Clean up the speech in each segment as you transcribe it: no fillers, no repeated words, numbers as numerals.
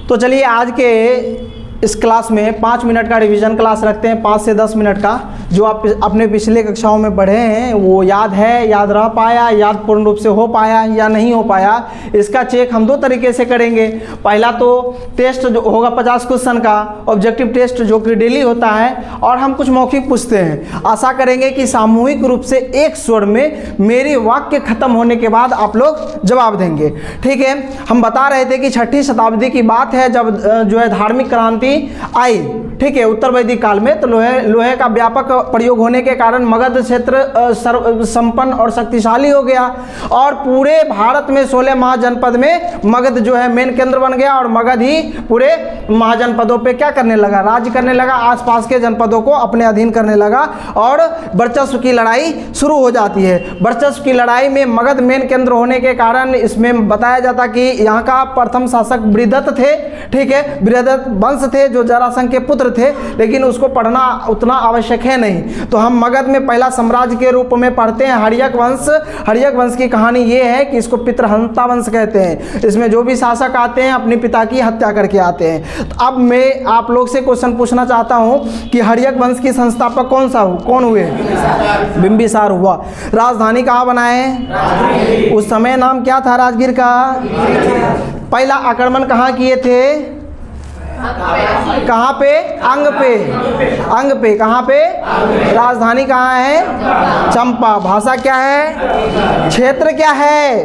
तो चलिए आज के इस क्लास में 5 मिनट का रिवीजन क्लास रखते हैं, 5 से 10 मिनट का। जो आप अपने पिछले कक्षाओं में पढ़े हैं वो याद है, याद रह पाया, याद पूर्ण रूप से हो पाया या नहीं हो पाया, इसका चेक हम 2 तरीके से करेंगे। पहला तो टेस्ट जो होगा 50 क्वेश्चन का ऑब्जेक्टिव टेस्ट जो कि डेली होता है, और हम कुछ मौखिक पूछते हैं। आशा करेंगे कि सामूहिक रूप से एक स्वर में मेरी वाक्य खत्म होने के बाद आप लोग जवाब देंगे। ठीक है, हम बता रहे थे कि 6ठी शताब्दी की बात है जब जो है धार्मिक क्रांति आई। ठीक है, उत्तर वैदिक काल में तो लोहे का व्यापक प्रयोग होने के कारण मगध क्षेत्र संपन्न और शक्तिशाली हो गया, और पूरे भारत में 16 महाजनपद में मगध जो है मेन केंद्र बन गया, और मगध ही पूरे महाजनपदों पे क्या करने लगा, राज्य करने लगा, आसपास के जनपदों को अपने अधीन करने लगा, और वर्चस्व की लड़ाई शुरू हो जाती है। वर्चस्व की लड़ाई में मगध मेन केंद्र होने के कारण इसमें बताया जाता कि यहाँ का प्रथम शासक बृहदत्त थे। ठीक है, बृहदत्त वंश थे जो जरासंध के पुत्र थे, लेकिन उसको पढ़ना उतना आवश्यक है नहीं। तो हम मगध में पहला साम्राज्य के रूप में पढ़ते हैं हर्यक वंश। हर्यक वंश की कहानी ये है कि इसको पितृहंता वंश कहते हैं। इसमें जो भी शासक आते हैं अपने पिता की हत्या करके आते हैं। तो अब मैं आप लोग से क्वेश्चन पूछना चाहता हूँ कि हर्यक वंश की संस्थापक कौन हुए? बिंबिसार हुआ। राजधानी कहाँ बनाए? उस समय नाम क्या था राजगीर का? पहला आक्रमण कहाँ किए थे? कहाँ पे? अंग पे। अंग पे कहाँ पे? राजधानी कहाँ है? चंपा। भाषा क्या है? क्षेत्र क्या है?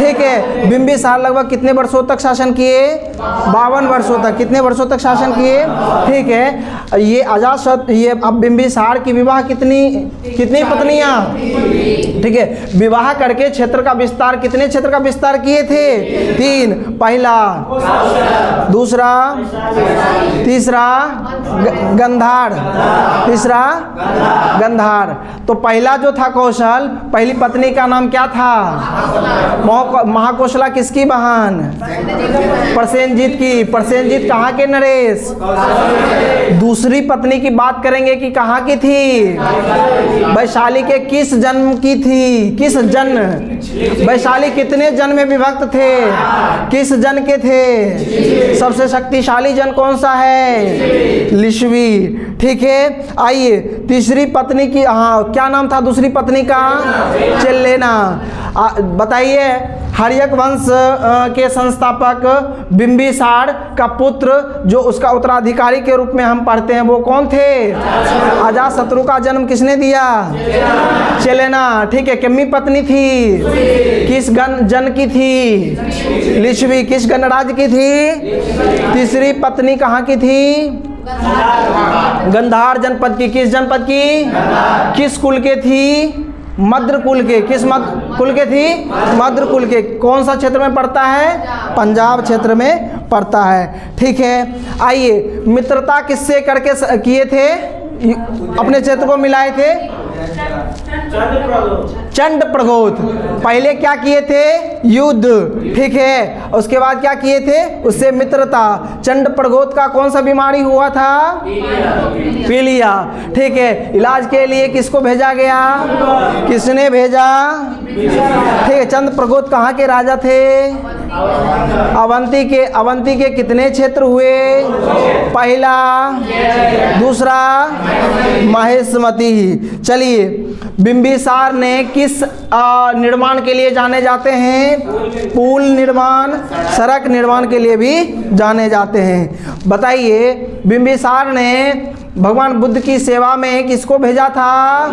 ठीक है, बिंबिसार लगभग कितने वर्षों तक शासन किए? 52 वर्षों तक। कितने वर्षों तक शासन किए? ठीक है, ये अजातशत्रु, ये अब बिंबिसार की विवाह कितनी पत्नियां? ठीक है, विवाह करके क्षेत्र का विस्तार, कितने क्षेत्र का विस्तार किए थे? 3। पहला, दूसरा, तीसरा गंधार, तीसरा गंधार। तो पहला जो था कौशल, पहली पत्नी का नाम क्या था? महाकौशला किसकी बहन? प्रसेनजीत की। प्रसेनजीत कहाँ के? नरेश। दूसरी पत्नी की बात करेंगे कि कहाँ की थी? वैशाली के किस जन्म की थी? किस जन्म? वैशाली कितने जन में विभक्त थे? किस जन के थे? सबसे शक्तिशाली जन कौन सा है? लिच्छवी। ठीक है, आइए तीसरी पत्नी की, हाँ क्या नाम था दूसरी पत्नी का? चेलेना। बताइए, हर्यक वंश के संस्थापक बिंबिसार का पुत्र जो उसका उत्तराधिकारी के रूप में हम पढ़ते हैं वो कौन थे? अजातशत्रु का जन्म किसने दिया? चेलेना। ठीक है, कितनी पत्नी थी? किस जन की थी? लिच्छवी। किस गणराज्य की थी? तीसरी पत्नी कहाँ की थी? गंधार जनपद की। किस जनपद की? किस कुल के थी? मद्र कुल के। किस कुल के थी? मद्र कुल के। कौन सा क्षेत्र में पड़ता है? पंजाब क्षेत्र में पड़ता है। ठीक है, आइए मित्रता किससे करके किए थे? अपने क्षेत्र को मिलाए थे? चंड प्रगोत। पहले क्या किए थे? युद्ध। ठीक है, उसके बाद क्या किए थे? उससे मित्रता। चंड प्रगोत का कौन सा बीमारी हुआ था? पीलिया। ठीक है, इलाज के लिए किसको भेजा गया? किसने भेजा? ठीक है, चंड प्रगोत कहाँ के राजा थे? अवंती के। अवंती के कितने क्षेत्र हुए? पहला, दूसरा, महेशमती। चलिए, बिंबिसार ने किस निर्माण के लिए जाने जाते हैं? पुल निर्माण, सड़क निर्माण के लिए भी जाने जाते हैं। बताइए, बिंबिसार ने भगवान बुद्ध की सेवा में किसको भेजा था?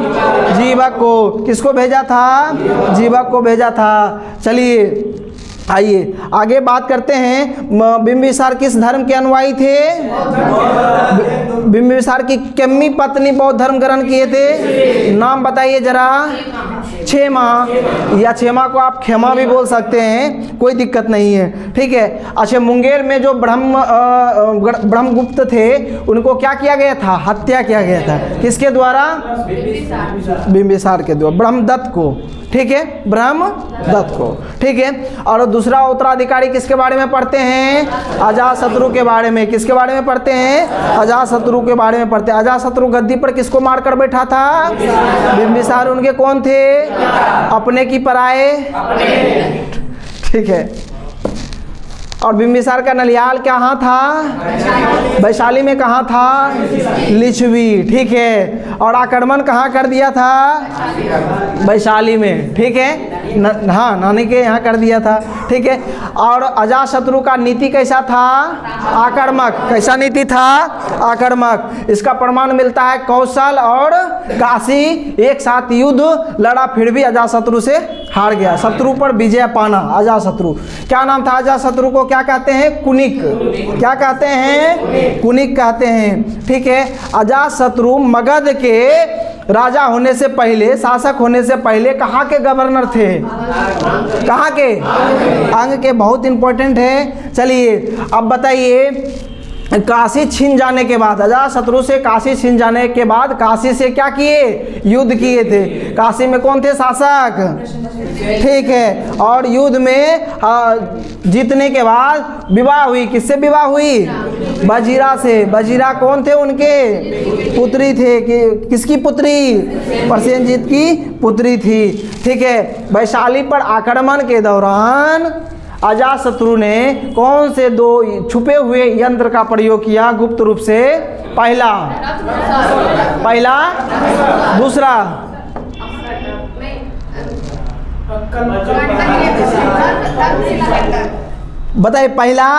जीवक को। किसको भेजा था? जीवक को भेजा था। चलिए आइए आगे बात करते हैं। बिंबिसार किस धर्म के अनुयायी थे? बिंबिसार की कितनी पत्नी बौद्ध धर्म ग्रहण किए थे? नाम बताइए जरा। क्षेमा, या क्षेमा को आप खेमा भी बोल सकते हैं, कोई दिक्कत नहीं है। ठीक है, अच्छा मुंगेर में जो ब्रह्मगुप्त थे उनको क्या किया गया था? हत्या किया गया था। किसके द्वारा? बिंबिसार के द्वारा, ब्रह्मदत्त को। ठीक है, ब्रह्मदत्त को। ठीक है, और दूसरा उत्तराधिकारी किसके बारे में पढ़ते हैं? अजातशत्रु के बारे में। किसके बारे में पढ़ते हैं? अजातशत्रु के बारे में पढ़ते हैं। अजातशत्रु गद्दी पर किसको मारकर बैठा था? बिंबिसार। उनके कौन थे? अपने की पराए। ठीक है, और बिंबिसार का नलियाल कहाँ था? वैशाली में कहाँ था? लिच्छवी, ठीक है। और आक्रमण कहाँ कर दिया था? वैशाली में, ठीक है। हाँ, नानी के यहाँ कर दिया था, ठीक है। और अजातशत्रु का नीति कैसा था? आक्रामक। कैसा नीति था? आक्रामक। इसका प्रमाण मिलता है कौशल और काशी एक साथ युद्ध लड़ा, फिर भी अजातशत्रु से हार गया। शत्रु पर विजय पाना अजातशत्रु। क्या नाम था अजातशत्रु को? क्या कहते हैं? कुनिक। क्या कहते हैं? कुनिक कहते हैं, ठीक है। अजातशत्रु मगध के राजा होने से पहले, शासक होने से पहले कहाँ के गवर्नर थे? कहाँ के? अंग के। बहुत इंपॉर्टेंट है। चलिए अब बताइए, काशी छीन जाने के बाद, अजातशत्रु से काशी छीन जाने के बाद काशी से क्या किए? युद्ध किए थे। काशी में कौन थे शासक? ठीक है। और युद्ध में जीतने के बाद विवाह हुई। किससे विवाह हुई? बजीरा से। बजीरा कौन थे? उनके पुत्री थे। किसकी पुत्री? प्रसेनजीत की पुत्री थी, ठीक है। वैशाली पर आक्रमण के दौरान अजातशत्रु ने कौन से दो छुपे हुए यंत्र का प्रयोग किया गुप्त रूप से? पहला, दूसरा, बताइए। पहला,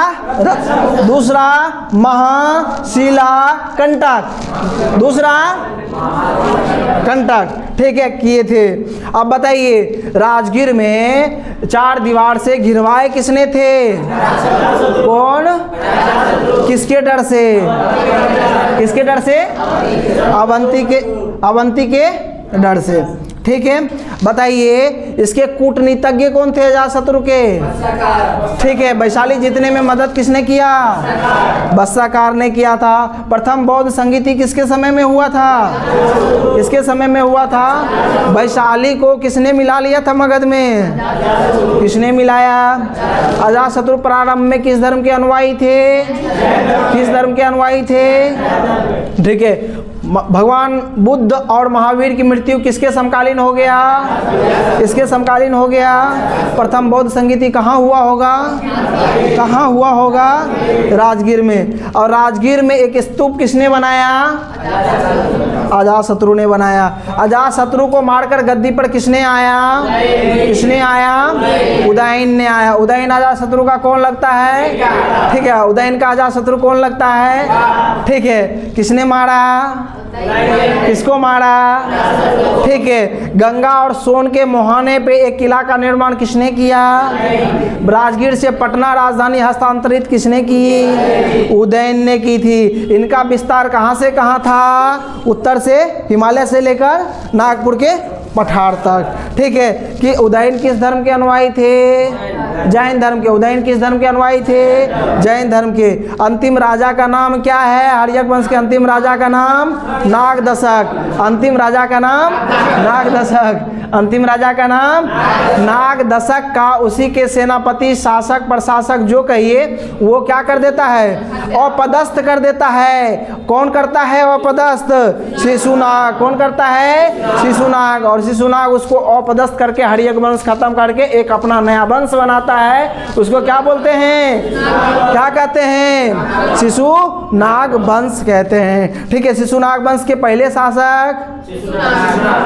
दूसरा महाशिला कंटक, दूसरा कंटक, ठीक है, किए थे। अब बताइए, राजगीर में 4 दीवार से घिरवाए किसने थे? कौन? किसके डर से? किसके डर से? अवंती के डर से, ठीक है। बताइए, इसके कूटनीतिज्ञ कौन थे अजातशत्रु के? ठीक है। वैशाली जीतने में मदद किसने किया? बस्साकार ने किया था। प्रथम बौद्ध संगीति किसके समय में हुआ था? किसके समय में हुआ था? वैशाली को किसने मिला लिया था मगध में? किसने मिलाया? अजातशत्रु प्रारंभ में किस धर्म के अनुयायी थे? किस धर्म के अनुयायी थे? ठीक है। भगवान बुद्ध और महावीर की मृत्यु किसके समकालीन हो गया? इसके समकालीन हो गया। प्रथम बौद्ध संगीति कहाँ हुआ होगा? कहाँ हुआ होगा? राजगीर में। और राजगीर में एक स्तूप किसने बनाया? अजातशत्रु ने बनाया। अजातशत्रु को मारकर गद्दी पर किसने आया? किसने आया? उदयन ने आया। उदयन अजातशत्रु का कौन लगता है? ठीक है, उदयन का अजातशत्रु कौन लगता है? ठीक है। किसने मारा? किसको मारा? ठीक है। गंगा और सोन के मुहाने पे एक किला का निर्माण किसने किया? राजगीर से पटना राजधानी हस्तांतरित किसने की? उदयन ने की थी। इनका विस्तार कहाँ से कहाँ था? उत्तर से हिमालय से लेकर नागपुर के पठार तक, ठीक है। कि उदयन किस धर्म के अनुयायी थे? जैन धर्म के। उदयन किस धर्म के अनुयायी थे? जैन धर्म के। अंतिम राजा का नाम क्या है? हर्यक वंश के अंतिम राजा का नाम नागदशक। अंतिम राजा का नाम नागदशक। अंतिम राजा का नाम नागदशक का उसी के सेनापति, शासक, प्रशासक जो कहिए, वो क्या कर देता है? अपदस्थ कर देता है। कौन करता है अपदस्थ? शिशुनाग। कौन करता है? शिशुनाग। और शिशुनाग उसको अपदस्थ करके हर्यक वंश खत्म करके एक अपना नया वंश बनाता है। उसको क्या बोलते हैं? क्या कहते हैं? शिशुनाग वंश कहते हैं, ठीक है। शिशुनाग वंश के पहले शासक,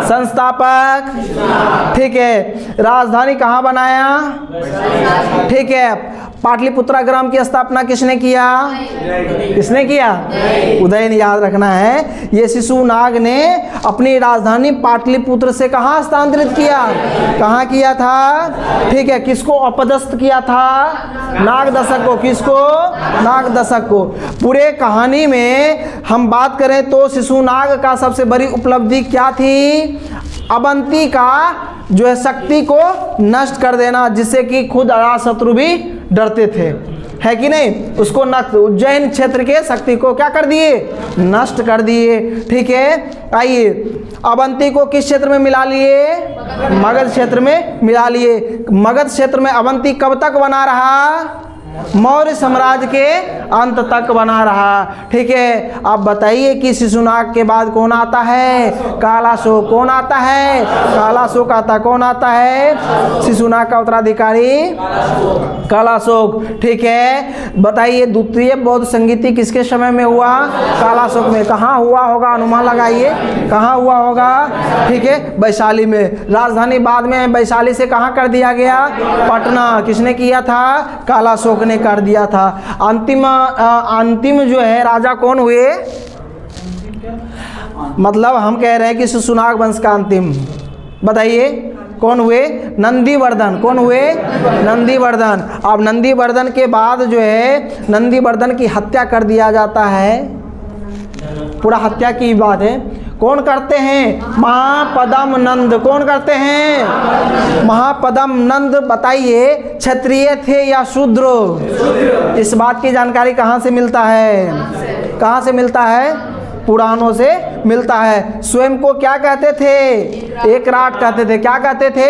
संस्थापक, ठीक है। राजधानी कहाँ बनाया? ठीक है। पाटलिपुत्रा ग्राम की स्थापना किसने किया? किसने किया? उदयन। याद रखना है। ये शिशुनाग ने अपनी राजधानी पाटलिपुत्र से कहाँ स्थानांतरित किया? कहाँ किया था? ठीक है। किसको अपदस्थ किया था? नागदशक को। किसको? नागदशक को। पूरे कहानी में हम बात करें तो शिशुनाग का सबसे बड़ी उपलब्धि क्या थी? अवंती का जो है शक्ति को नष्ट कर देना, जिससे कि खुद अजातशत्रु भी डरते थे, है कि नहीं? उसको उज्जैन क्षेत्र के शक्ति को क्या कर दिए? नष्ट कर दिए, ठीक है। आइए, अवंती को किस क्षेत्र में मिला लिए? मगध क्षेत्र में मिला लिए। मगध क्षेत्र में अवंती कब तक बना रहा? मौर्य साम्राज्य के अंत तक बना रहा। ठीक है, अब बताइए कि शिशुनाग के बाद कौन आता है? कालाशोक। कौन आता है? कालाशोक आता। कौन आता है? शिशुनाग का उत्तराधिकारी कालाशोक। ठीक है, बताइए द्वितीय बौद्ध संगीति किसके समय में हुआ? कालाशोक में। कहाँ हुआ होगा? अनुमान लगाइए, कहाँ हुआ होगा? ठीक है, वैशाली में। राजधानी बाद में वैशाली से कहाँ कर दिया गया? पटना। किसने किया था? कालाशोक ने कर दिया था। अंतिम जो है राजा कौन हुए? मतलब हम कह रहे हैं कि शिशुनाग वंश का अंतिम, बताइए कौन हुए? नंदीवर्धन। कौन हुए? नंदीवर्धन। अब नंदीवर्धन के बाद जो है नंदीवर्धन की हत्या कर दिया जाता है। पूरा हत्या की बात है। कौन करते हैं? महापद्म नंद। कौन करते हैं? महापद्म नंद। बताइए क्षत्रिय थे या शूद्र? इस बात की जानकारी कहाँ से मिलता है? कहाँ से मिलता है? पुराणों से मिलता है। स्वयं को क्या कहते थे? एक राट कहते थे। क्या कहते थे?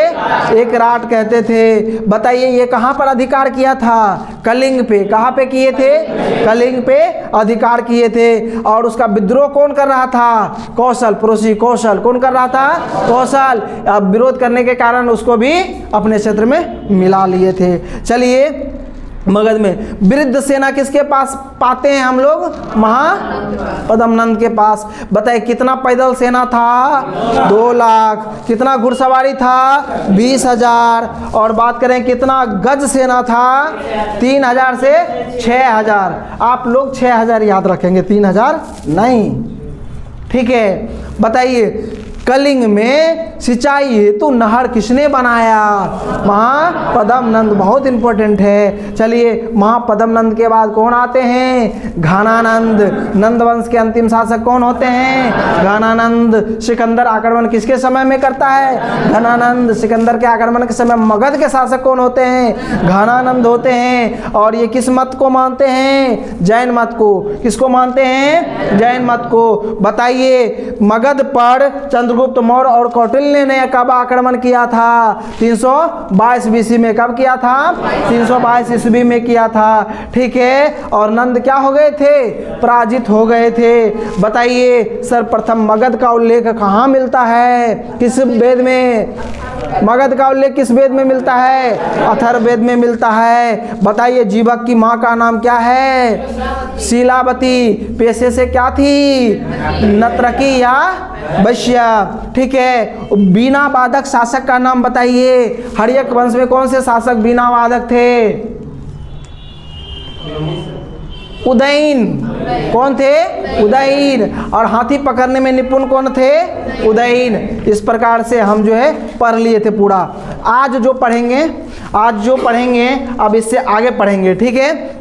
एक राट कहते थे। बताइए ये कहाँ पर अधिकार किया था? कलिंग पे। कहाँ पे किए थे? कलिंग पे अधिकार किए थे। और उसका विद्रोह कौन कर रहा था? कौशल। पड़ोसी कौशल। कौन कर रहा था? कौशल। अब विरोध करने के कारण उसको भी अपने क्षेत्र में मिला लिए थे। चलिए, मगध में वृद्ध सेना किसके पास पाते हैं हम लोग? महापद्म नंद के पास। बताइए कितना पैदल सेना था? 2 लाख। कितना घुड़सवारी था? 20,000। और बात करें कितना गज सेना था? 3,000 से 6,000। आप लोग 6,000 याद रखेंगे, 3,000 नहीं। ठीक है, बताइए कलिंग में सिंचाई हेतु नहर किसने बनाया? महापद्म नंद। बहुत इंपॉर्टेंट है। चलिए, महापद्म नंद के बाद कौन आते हैं? घनानंद। नंद वंश के अंतिम शासक कौन होते हैं? घनानंद। सिकंदर आक्रमण किसके समय में करता है? घनानंद। सिकंदर के आक्रमण के समय मगध के शासक कौन होते हैं? घनानंद होते हैं। और ये किस मत को मानते हैं? जैन मत को। किसको मानते हैं? जैन मत को। बताइए मगध पर चंद्रगुप्त मौर्य और कौटिल्य ने कब आक्रमण किया था? 322 बीसी में। कब किया था? 322 ईस्वी में किया था। ठीक है, और नंद क्या हो गए थे? पराजित हो गए थे। बताइए सर्वप्रथम मगध का उल्लेख कहाँ मिलता है? किस वेद में? मगध का उल्लेख किस वेद में मिलता है? अथर्ववेद में मिलता है। बताइए जीवक की माँ का नाम क्या है? शीलावती। पेशे से क्या थी? नर्तकी या वैश्या। ठीक है, बीना वादक शासक का नाम बताइए। हर्यक वंश में कौन से शासक बीना वादक थे? उदयन। कौन थे? उदयन। और हाथी पकड़ने में निपुण कौन थे? उदयन। इस प्रकार से हम जो है पढ़ लिए थे पूरा। आज जो पढ़ेंगे अब इससे आगे पढ़ेंगे। ठीक है।